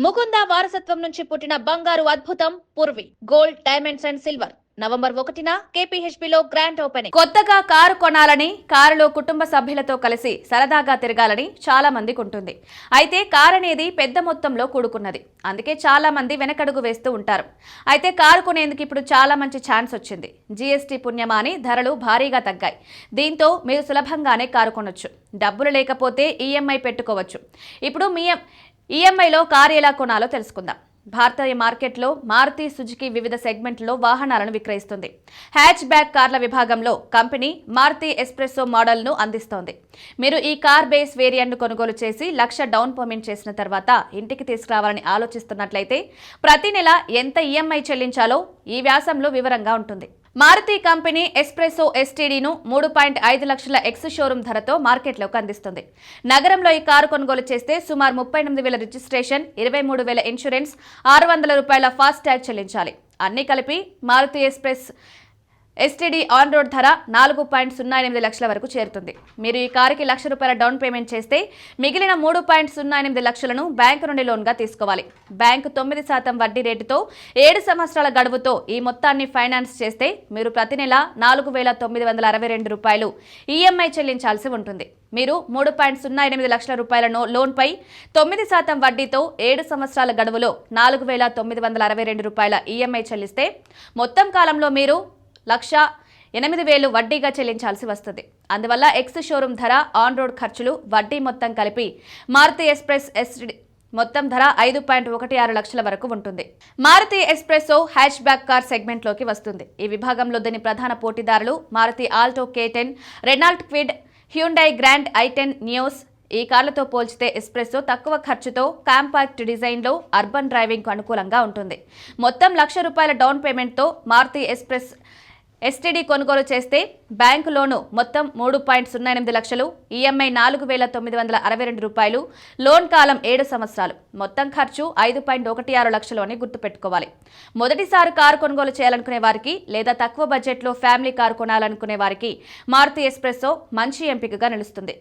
ముకుంద వారసత్వం నుంచి పుట్టిన బంగారు అద్భుతం Purvi gold diamonds and silver November 1న కేపీహెచ్బీలో గ్రాండ్ ఓపెనింగ్. కొత్తగా కారు కొనాలని, కారులో కుటుంబ సభ్యులతో కలిసి సరదాగా తిరగాలని చాలా మందికి ఉంటుంది. అయితే కారు అనేది పెద్ద మొత్తంలో కూడుకున్నది. అందుకే చాలా మంది వెనకడుగు వేస్తూ ఉంటారు. అయితే కారు కొనేందుకు ఇప్పుడు చాలా మంచి ఛాన్స్ వచ్చింది. జీఎస్టీ పుణ్యమాని ధరలు భారీగా తగ్గాయి. దీంతో మీరు సులభంగానే కారు కొనొచ్చు. డబ్బులు లేకపోతే ఈఎంఐ పెట్టుకోవచ్చు. ఇప్పుడు మీ ఈఎంఐలో కారు ఎలా కొనాలో తెలుసుకుందాం. భారతీయ మార్కెట్లో మారుతి సుజుకి వివిధ సెగ్మెంట్లో వాహనాలను విక్రయిస్తుంది. హ్యాచ్ బ్యాక్ కార్ల విభాగంలో కంపెనీ మారుతి ఎస్ప్రెస్సో మోడల్ను అందిస్తోంది. మీరు ఈ కార్ బేస్ వేరియంట్ను కొనుగోలు చేసి ₹1,00,000 డౌన్ పేమెంట్ చేసిన తర్వాత ఇంటికి తీసుకురావాలని ఆలోచిస్తున్నట్లయితే ప్రతి నెల ఎంత ఈఎంఐ చెల్లించాలో ఈ వ్యాసంలో వివరంగా ఉంటుంది. మారుతి కంపెనీ ఎస్ప్రెస్సో ఎస్టీడీను 3.5 లక్షల ఎక్స్ షోరూమ్ ధరతో మార్కెట్లోకి అందిస్తుంది. నగరంలో ఈ కారు కొనుగోలు చేస్తే సుమారు 38,000 రిజిస్ట్రేషన్, 23,000 ఇన్సూరెన్స్, ₹600 ఫాస్ట్ ట్యాగ్ చెల్లించాలి. అన్ని కలిపి మారుతి ఎస్టీడీ ఆన్ రోడ్ ధర 4.08 లక్షల వరకు చేరుతుంది. మీరు ఈ కారుకి ₹1,00,000 డౌన్ పేమెంట్ చేస్తే మిగిలిన 3.08 లక్షలను బ్యాంకు నుండి లోన్గా తీసుకోవాలి. బ్యాంకు 9% వడ్డీ రేటుతో 7 సంవత్సరాల గడువుతో ఈ మొత్తాన్ని ఫైనాన్స్ చేస్తే మీరు ప్రతి నెల ₹4,962 ఈఎంఐ చెల్లించాల్సి ఉంటుంది. మీరు 3.08 లక్షల రూపాయల లోన్పై 9% వడ్డీతో 7 సంవత్సరాల గడువులో ₹4,962 ఈఎంఐ చెల్లిస్తే మొత్తం కాలంలో మీరు ₹1,08,000 వడ్డీగా చెల్లించాల్సి వస్తుంది. అందువల్ల ఎక్స్ షోరూమ్ ధర, ఆన్ రోడ్ ఖర్చులు, వడ్డీ మొత్తం కలిపి మారుతి ఎస్ప్రెస్సో మొత్తం ధర 5.16 లక్షల వరకు ఉంటుంది. Maruti spresso hatchback car సెగ్మెంట్లోకి వస్తుంది. ఈ విభాగంలో దీని ప్రధాన పోటీదారులు Maruti Alto K10, Renault Kwid, Hyundai Grand i10 Nios. ఈ కార్లతో పోల్చితే ఎస్ప్రెస్సో తక్కువ ఖర్చుతో కాంపాక్ట్ డిజైన్లో అర్బన్ డ్రైవింగ్కు అనుకూలంగా ఉంటుంది. మొత్తం ₹1,00,000 డౌన్ పేమెంట్తో మారుతి ఎస్టీడీ కొనుగోలు చేస్తే బ్యాంకు లోను మొత్తం 3.08 లక్షలు, ఈఎంఐ ₹4,962, లోన్ కాలం 7 సంవత్సరాలు, మొత్తం ఖర్చు 5.16 లక్షలు అని గుర్తుపెట్టుకోవాలి. మొదటిసారి కారు కొనుగోలు చేయాలనుకునే వారికి లేదా తక్కువ బడ్జెట్లో ఫ్యామిలీ కారు కొనాలనుకునే వారికి మారుతి ఎస్ప్రెస్సో మంచి ఎంపికగా నిలుస్తుంది.